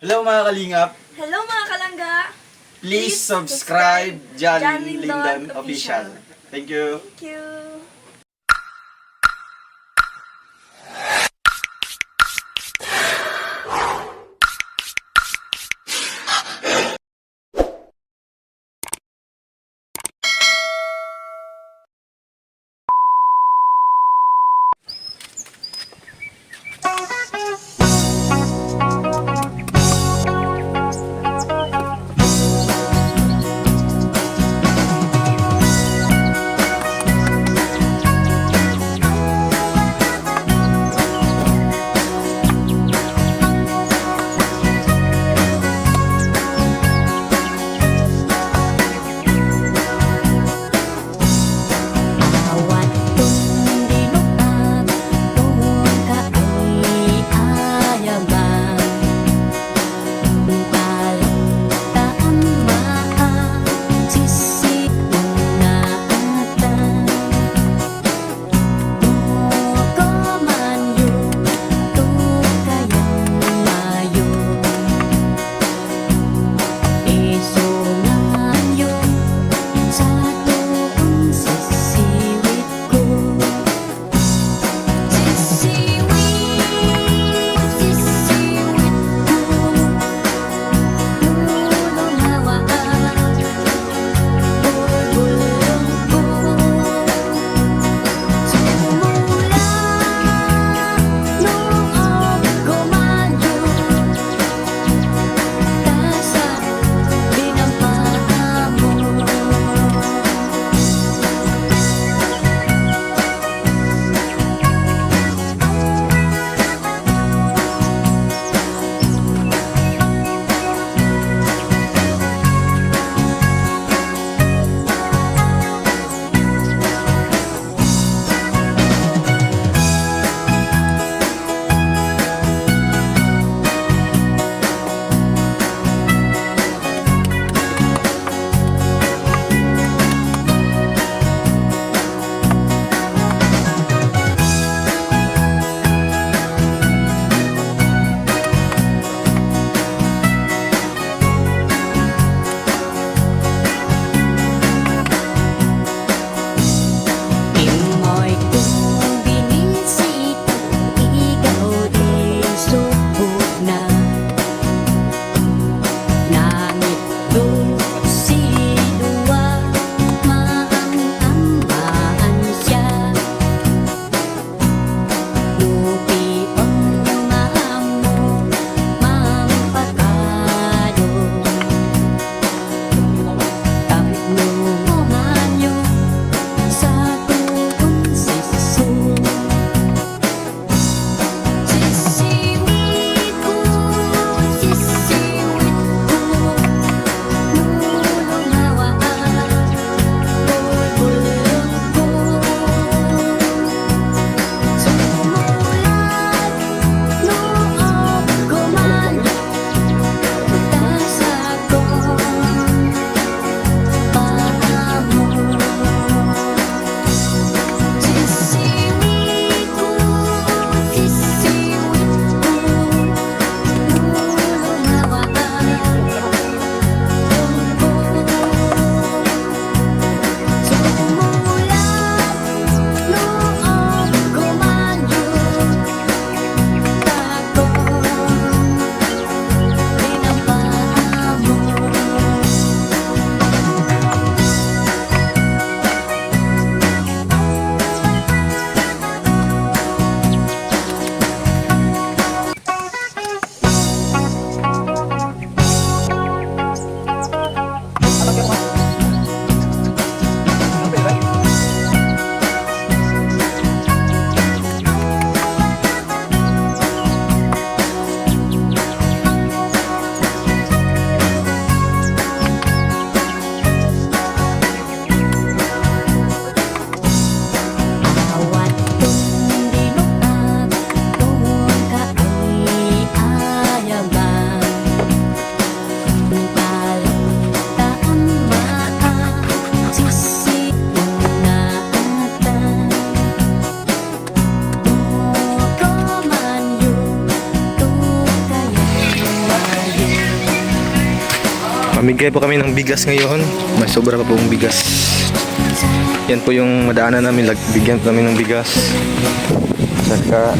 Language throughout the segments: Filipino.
Hello mga kalingap! Hello mga kalangga! Please subscribe John John Lindan Lindon Official. Official. Thank you. Thank you! Mamigay po kami ng bigas ngayon. May sobra pa pong bigas. Yan po yung madaanan namin. Bigyan po kami ng bigas. Saka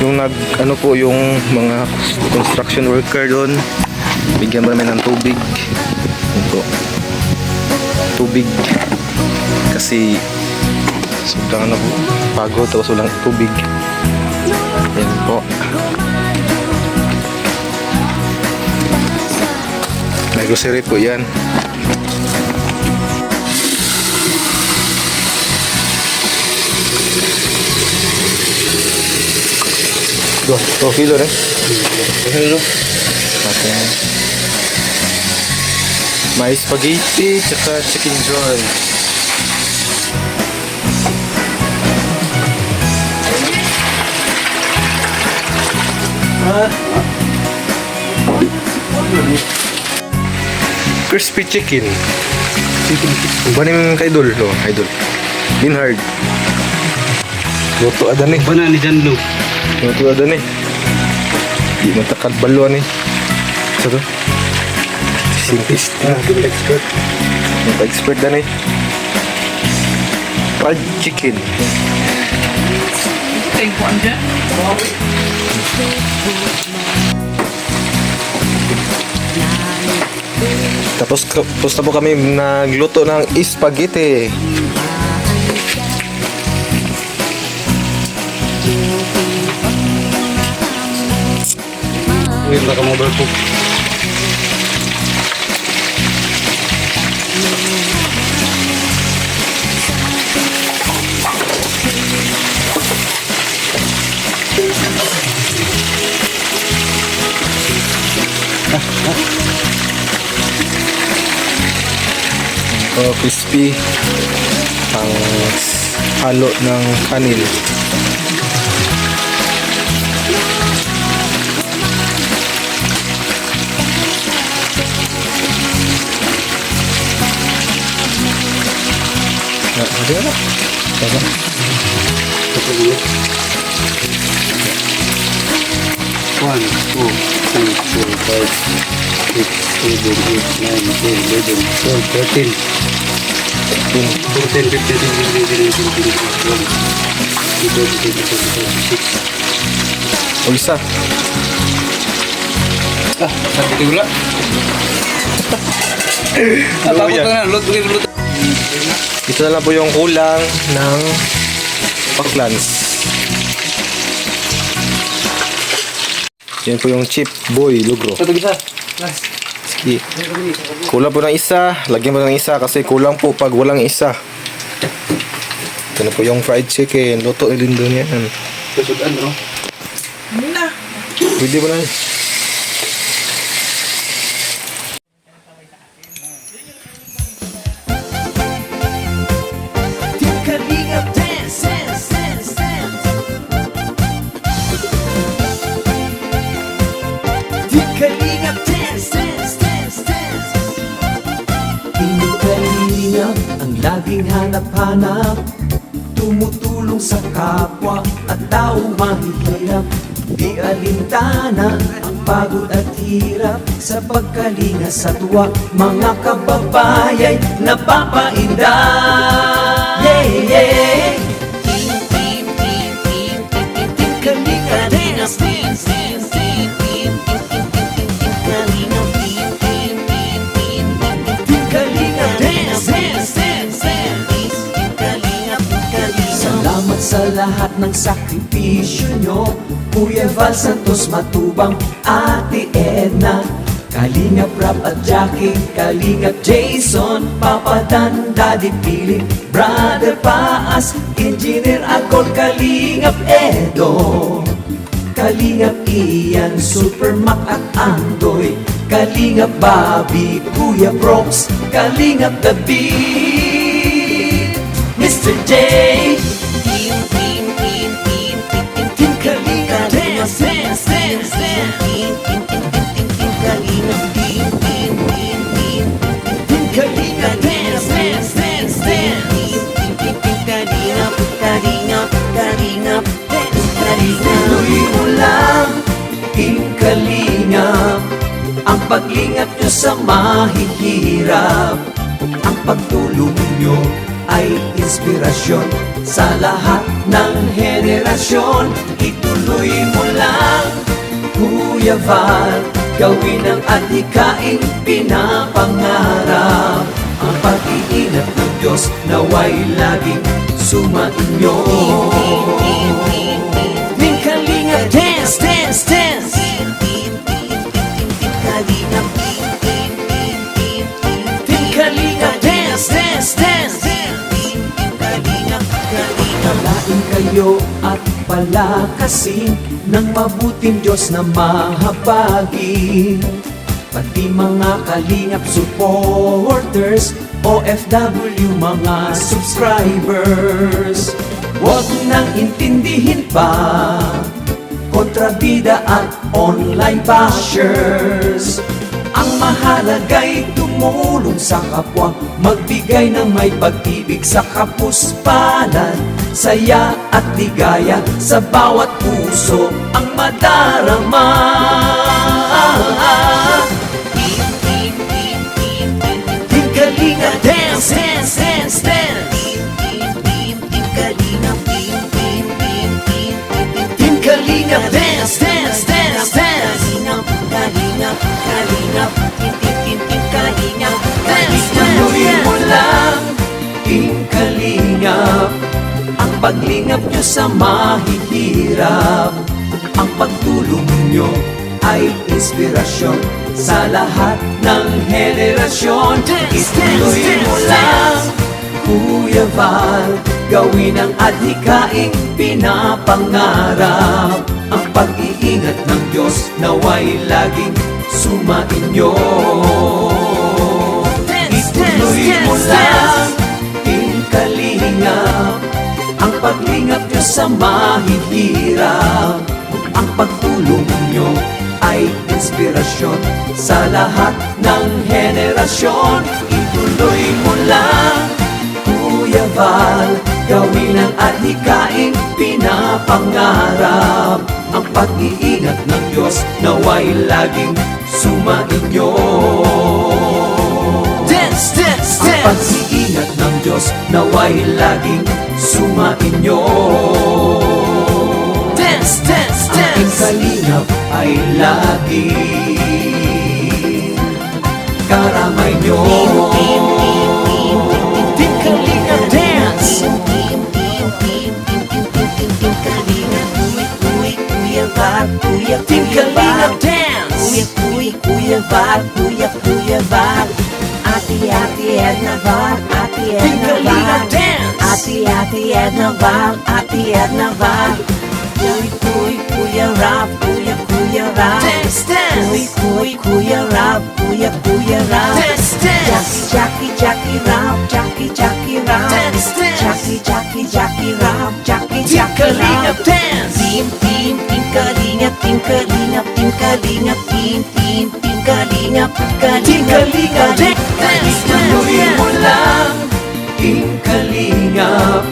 yung ano po yung mga construction worker doon. Bigyan po namin ng tubig. Yan po. Tubig. Kasi sobrang ano po, pagod tapos walang tubig. Yan po. May grocery po yan. Dua kilo rin. Kilo. Okay. May spaghetti tsaka chicken joy. Crispy chicken. Banim kay Idol. No, Idol. Binhard. Luto adan eh. Bana ni Janlo. Luto adan eh. Di matakal baluan eh. Sa to? Scientist. Expert. Expert dan eh. Fried chicken. Tingkuan dyan. Tapos na po kami nagluto ng spaghetti. Wait lang ka mobile po. Crispy ang halo ng kanil. Ada na. Tama. One, two, three, four, five, six, seven, eight, nine, 10, 11, 12, 13. 14, 15, 16, 17, 18, 19, 20, 21, 22, 23, 24, 25, 26. O isa. Sakit gula. Apa ko na lot bigay lot. Ito na lang po yung kulang ng paklans. Yan po yung chip boy lugro. Ito bisa. Sige. Kulang po ng isa. Lagyan po ng isa kasi kulang po pag walang isa. Ito na po yung fried chicken. Luto din doon yan. Kesudan bro. Na. Pwede ba na yun? Ang laging hanap-hanap, tumutulong sa kapwa at taong mahihirap. Di alintana ang pagod at hirap sa pagkalinga sa tuwa. Mga kababayay napapainda. Yeah, yeah. Kalinga Salamat sa lahat ng sakripisyo nyo, Kuya Val Santos Matubang, Ate Edna, Kalingap Rap at Jackie, Kalingap Jason, Papa Dan, Daddy Philip, Brother Paas, Engineer Akol, Kalingap Edo, Kalingap Ian, Super Mac at Andoy, Kalingap Bobby, Kuya Brooks, Kalingap David, Mr. J, Team Kalingap Dance, Dance, Dance, Dance, Team Kalingap Dance, Dance, Dance, Dance, Kalingap, Tuloy mo lang, Team Kalingap, ang paglingap nyo sa mahihirap. Ang pagtulong nyo ay inspirasyon sa lahat ng henerasyon. Ituloy mo lang, Kuya Val, gawin ang adhikaing pinapangarap. Ang pag-iingat ng Diyos naway laging sumainyo. Team Kalingap dance, dance, dance. Kalingap, Team Kalingap dance, dance, dance. Kalingap, Kalingap. Palain kayo at palakasin ng mabuting Diyos na mahabagin. Pati mga Kalingap supporters, OFW mga subscribers. Huwag nang intindihin pa kontrabida at online bashers. Ang mahalaga'y tumulong sa kapwa, magbigay ng may pag-ibig sa kapuspalan. Saya at ligaya sa bawat puso ang madarama. Team Kalingap dance, dance, dance, dance. Team Kalingap dance, dance, dance, dance. Kalingap, Kalingap, Team Kalingap dance, tuloy mo lang, Team Kalingap, ang paglingap nyo sa mahihirap. Ang pagtulong nyo ay inspirasyon sa lahat ng henerasyon. Ituloy mo lang, Kuya Val, gawin ang adhikaing pinapangarap. Ang pag-iingat ng Diyos naway laging sumainyo. Ituloy mo lang, Team Kalingap, ang paglingap nyo sa mahihirap. Ang pagtulong nyo ay inspirasyon sa lahat ng henerasyon. Ituloy mo lang, Kuya Val, gawin ang adhikaing pinapangarap. Ang pag-iingat ng Diyos naway laging sumainyo. Dance, dance, dance. Ang pag-iingat ng Diyos naway laging sumainyo. Dance, dance, dance. Ang Kalingap ay laging karamay nyo. Team Kalingap dance. Team Kalingap dance. Kuya Val, Kuya Val. Ate Edna Val, Ate Edna Val. Ate Edna Val, Ate Edna Val. Kuya Rap, Kuya Rap. Kuya Rap, Kuya Rap. Jackie Rap, Jackie Rap. Jackie Rap, Jackie Rap. Team Kalingap, Team Kalingap, Team Kalingap, Team Kalingap, Kalingap dance. Tuloy mo lang, Team Kalingap,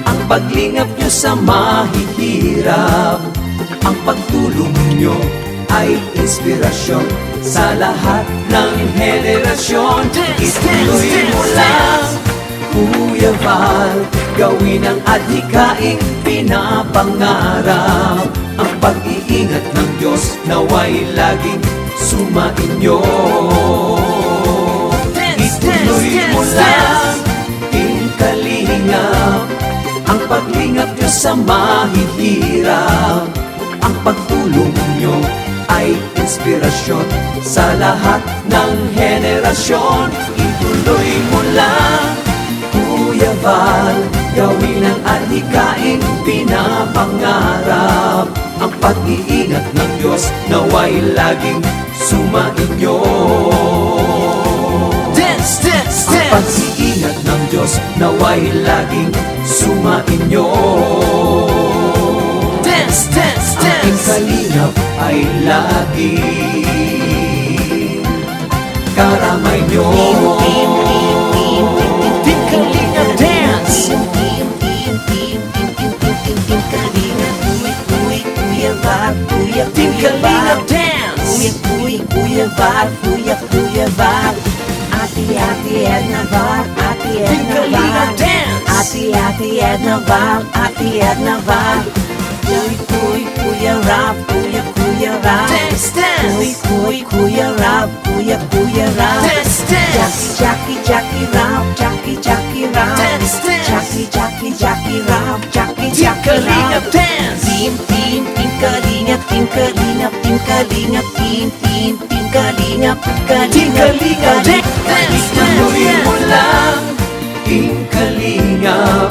ang paglingap nyo sa mahihirap. Ang pagtulong nyo ay inspirasyon sa lahat ng henerasyon. Ituloy mo lang, Kuya Val, gawin ang adhikaing pinapangarap. Ang pag-iingat ng Diyos naway laging sumainyo. Ituloy mo lang, Team Kalingap, ang paglingap nyo sa mahihirap. Ang pagtulong nyo ay inspirasyon sa lahat ng henerasyon. Ituloy mo lang, Kuya Val, gawin ang adhikaing pinapangarap. Ang pag-iingat ng Diyos naway laging sumainyo. Dance, dance, dance. Ang pag-iingat ng Diyos naway laging sumainyo. Dance, dance, dance. Ang Kalingap ay laging karamay nyo. Team Kalingap dance. Team Kalingap dance. Kuya Val, Kuya Val. Ate Edna Val, Ate Edna Val. Ate Edna Val, Ate Edna Val. Kuya Rap, Kuya Rap. Kuya Rap, Kuya Rap. Jackie Rap, Jackie Rap. Jackie Rap, Jackie Rap. Team Kalingap, Team Kalingap, Team Kalingap, Team Kalingap, Kalingap. Ituloy mo lang, Team Kalingap,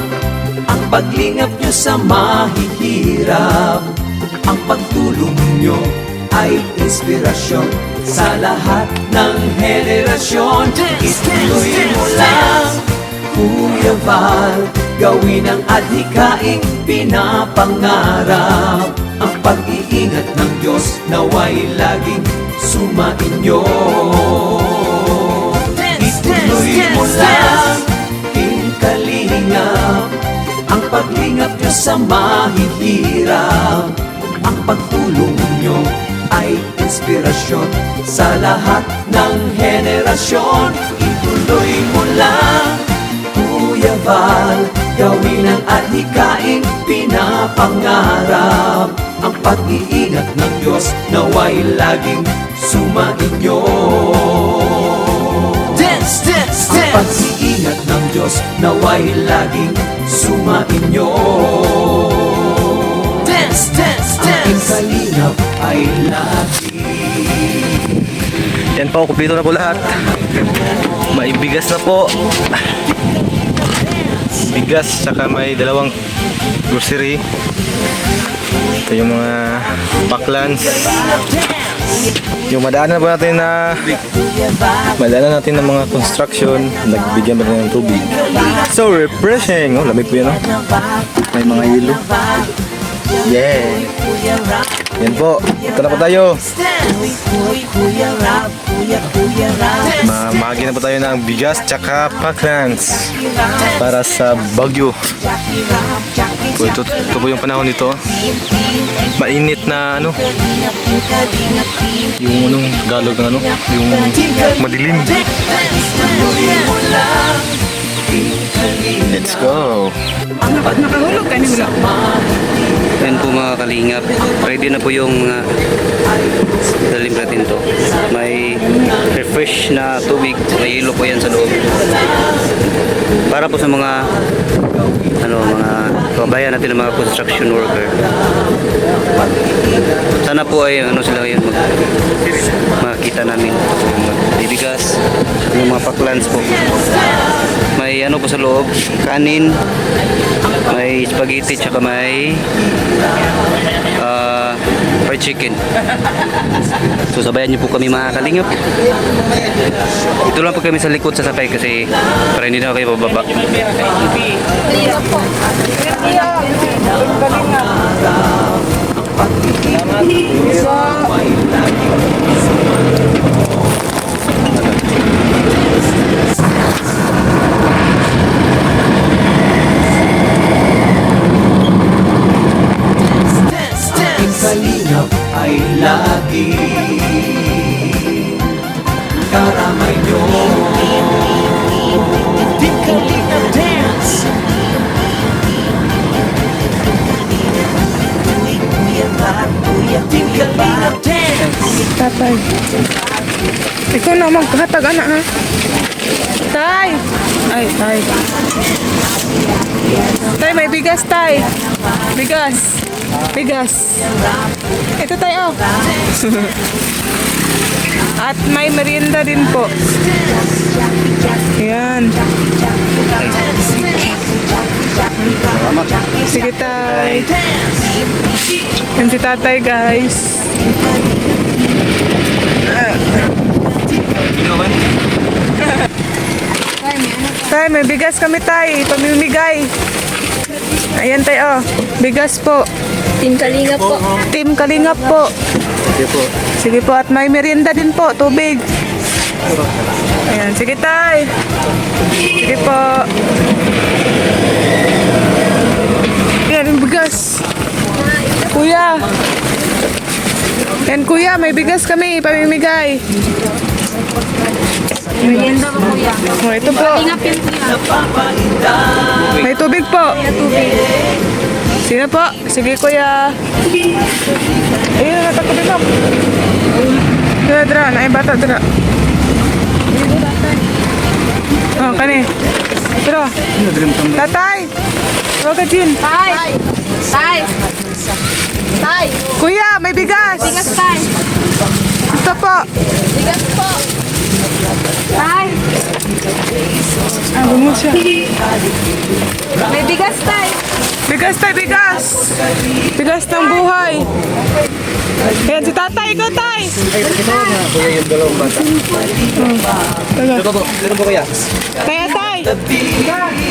ang paglingap nyo sa mahihirap. Ang pagtulong nyo ay inspirasyon sa lahat ng henerasyon. Ituloy mo lang, Kuya Val, gawin ang adhikaing pinapangarap. Ang pag-iingat ng Diyos naway laging sumainyo. Ituloy mo lang, Team Kalingap, ang paglingap nyo sa mahihirap. Ang pagtulong nyo ay inspirasyon sa lahat ng henerasyon. Ituloy mo lang, Kuya Val, gawin ang adhikaing pinapangarap. Ang pag-iingat ng Diyos naway laging sumainyo. Ang pag-iingat ng Diyos naway laging sumainyo. Ang kalingap ay lagi. Yan po, kumpleto na po lahat. May bigas na po. Bigas, saka may dalawang grocery. Ito yung mga paklans. Yung madaanan po natin na ng mga construction. Nagbigyan pa rin ng tubig. So refreshing. Oh, lamig po yan, oh. May mga hilo. Yeah. Yan po. Ito na po tayo. Mamagi na po tayo ng bigas tsaka paklans para sa Baguio. Ito po yung panahon nito. Mainit na ano, yung anong galog ng ano, yung madilim. Let's go. Nakahulog ka ni Mula. Yan po mga kalingap, ready na po yung dalim natin to. May refresh na tubig, may ilo po yan sa loob. Para po sa mga mga kabayan natin ng mga construction worker. Sana po ay sila ngayon makita namin. Bibigas, yung mga paklans po. May po sa loob, kanin, may spaghetti, tsaka may fried chicken. So sabayan niyo po kami mga kalingap. Ito lang po kami sa likod sasakay kasi para hindi na kayo bababa. Kalingap ay lagi karamay nyo. Team Kalingap Dance. Team Kalingap Dance. Tatay. Ikaw na maghatag anak ha. Tay. Ay, tay. Tay, may bigas tay. Bigas. Bigas. Ito tayo. At may merienda din po. Ayan. Sige tay. Yan si tatay guys. Tay, may bigas kami tay. Pamimigay. Ayan tayo. Bigas po. Team Kalingap po. Team Kalingap po. Sige po. Sige po, at may merienda din po, tubig. Ayan, sige tay. Sige po. Ayan, yung bigas. Kuya. Yan kuya, may bigas kami, pamimigay. Merienda po kuya. Oh, ito po. Kalingap yan kuya. May tubig po. Sino po? Sige kuya. Ayun, natakot ito. Dra, dra, naay bata, dra. Oh, kani. Dra. Tatay. Huwag ka dyan. Tay! Tay! Tay! Kuya, may bigas. Bigas tay! Ito po. Bigas po! Tay! Ah, bumos siya. May bigas tay! Bigas tayo, bigas. Bigas ng buhay. Ayan, si tatay, ikaw tay. Sino po kaya? Kaya tay.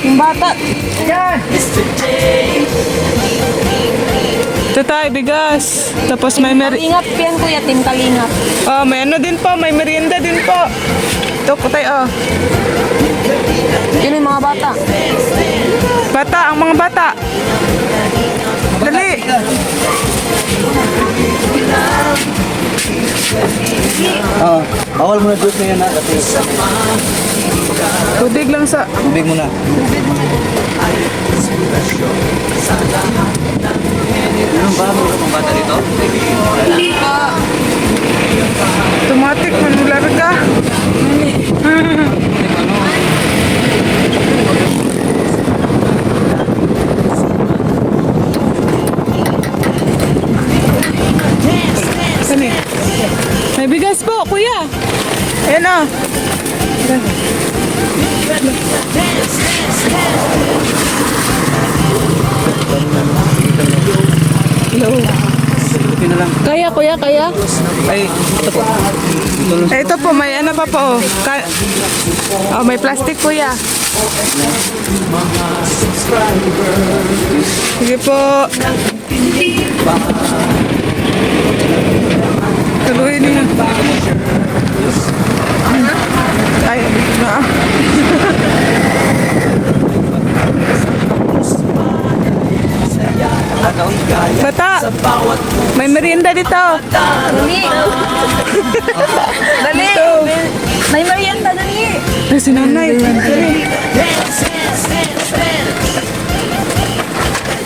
Yung bata. Ito tay, bigas. Tapos may Kalingap yan kuya, team kalingap. oh, may ano din po, may merienda din po. Ito ko tay, oh. Yun yung mga bata. Bata, ang mga bata. Dali. Bawal mo na juice na yan ha. Tubig lang sa... Tubig mo na. Ano ba? Meron pang bata dito? Automatic, manularga. Sani? May bigas po, kuya. Ayan o. Hello. Okay na lang. Kaya, kuya, kaya? Ay, ito po. Eh, ito po, may ano pa po. Oh, may plastic kuya. Sige po. Tuloy niyo. Ay, na. Bata, may merienda dito. Dali! Dali! Dito. May merienda dali! Ay, si nanay. Dali.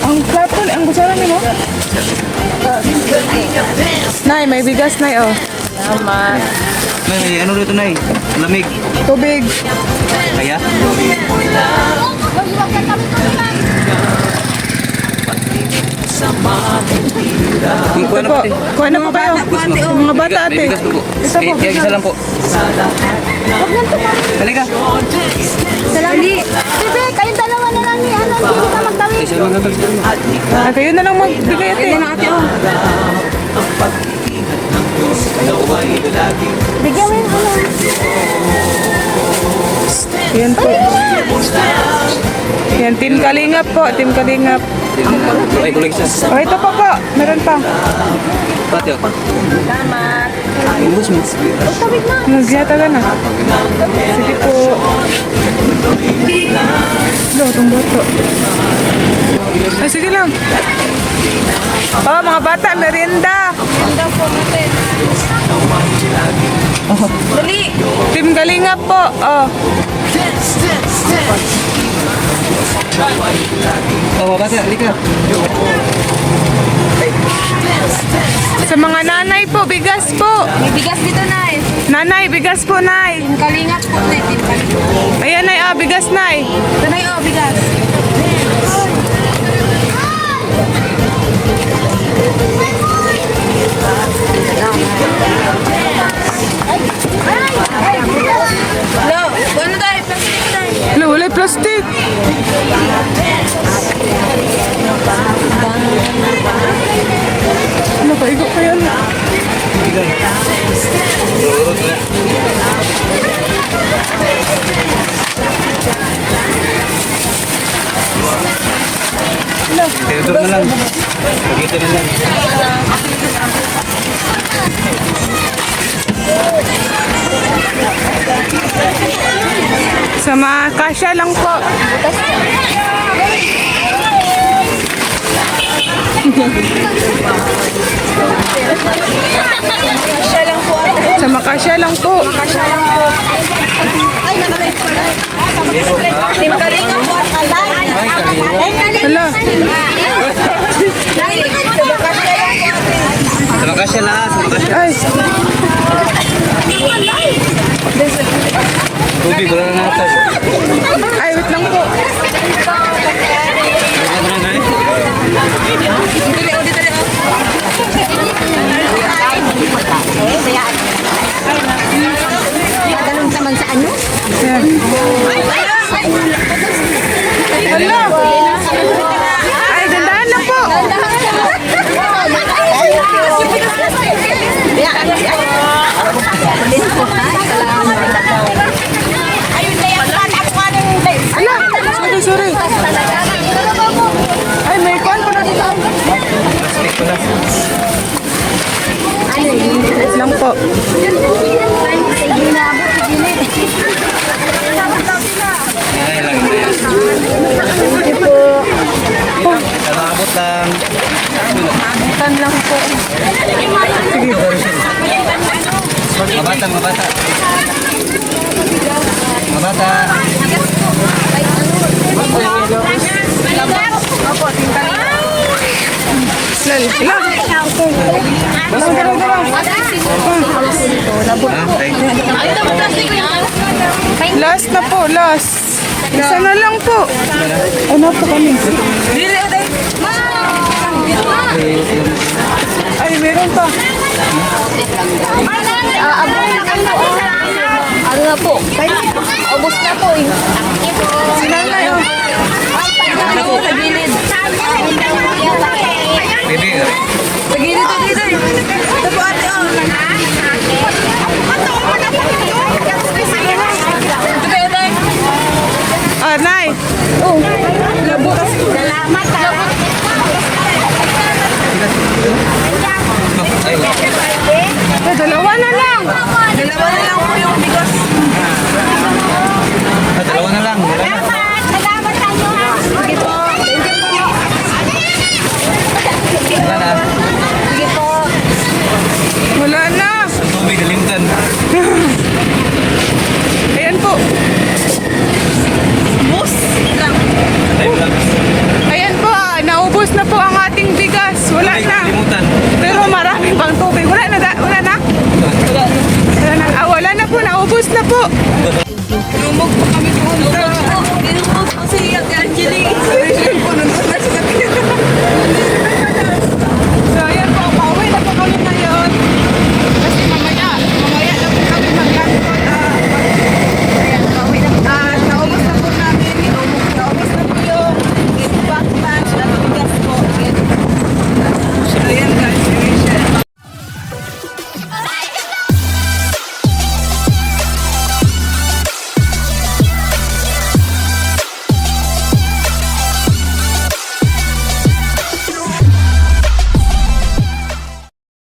Ang plato, ang kutsara niyo. Nay, may bigas, nay, oh. May ano dito na eh. Lamig. Tubig. Kaya? Ito po. Kuha na po kayo. Mga bata, ate. May bigas po po. Isa po. Kaya isa lang po. Halika. Dali! Bebe, kayong dalawa na lang ni ano, hindi ka magtawid. Isa lang natin. Ah, kayo na lang magbigay, ate. Bigyan mo yung ano. Yan po. Yan, Team Kalingap po. Team Kalingap. Ay, kulig siya. Oh, ito pa po. Meron pa. Pati ako. Salamat. Imbus mo. Tawid na. Nagyata ka na. Sige po. Lo, itong bato. Ay, sige lang. Oh, mga bata, merienda. Ganda po natin. Dali! Team Kalingap po. Oh. Oh, pati. Halika. Sa mga nanay po, bigas po. May bigas dito, Nay. Nanay, bigas po, nay. Team kalingap po, Nay. Team kalingap. Ayan, nay, ah, bigas, nay. Ito, Nay, oh, bigas. Hello, ano tayo? Plastic tayo. Lo, wala plastic. Ano, paigo pa yan. Ito na lang. Pagkita na lang. Sa mga kasya lang po. Sa Makasya lang po. Hala. Sama kasya na, sama kasya. Ay, Tubig, wala na natin. ay, wait lang po. Ganun naman sa ano? Ayan. Hala. Ay, dandahan lang po. Hala. Sorry, sorry. Ay, may kuhan ko na dito. Wait lang po. Ay, lang na yan. Kalabot lang. Tan lang po. Mabata, mabata. Mabata. Lal. Hala. Last na po, last. Isa na lang po. Ano po kami? Ay, meron pa. Ano na po? Ubus na po eh. Sinanay, oh. Sa gilid. Baby, Sa gilid to dito eh. Ito po ate oh. Ah, Nay. Oh. Labo kasi. Salamat ha. Eh, dalawa na lang. Dalawa na lang po yung bigas. dalawa na lang. Wala na. Salamat sa inyo ha. Sige po. Wala na. Sige po. Wala na. Tubig, kalimtan. Ayan po. Time lang. Ayan po, ah, naubos na po ang ating bigas. Wala Tubig, na. kalimutan. Pero marami pang tubig. Wala na. Wala na. Wala na. Ah, wala na po. Naubos na po.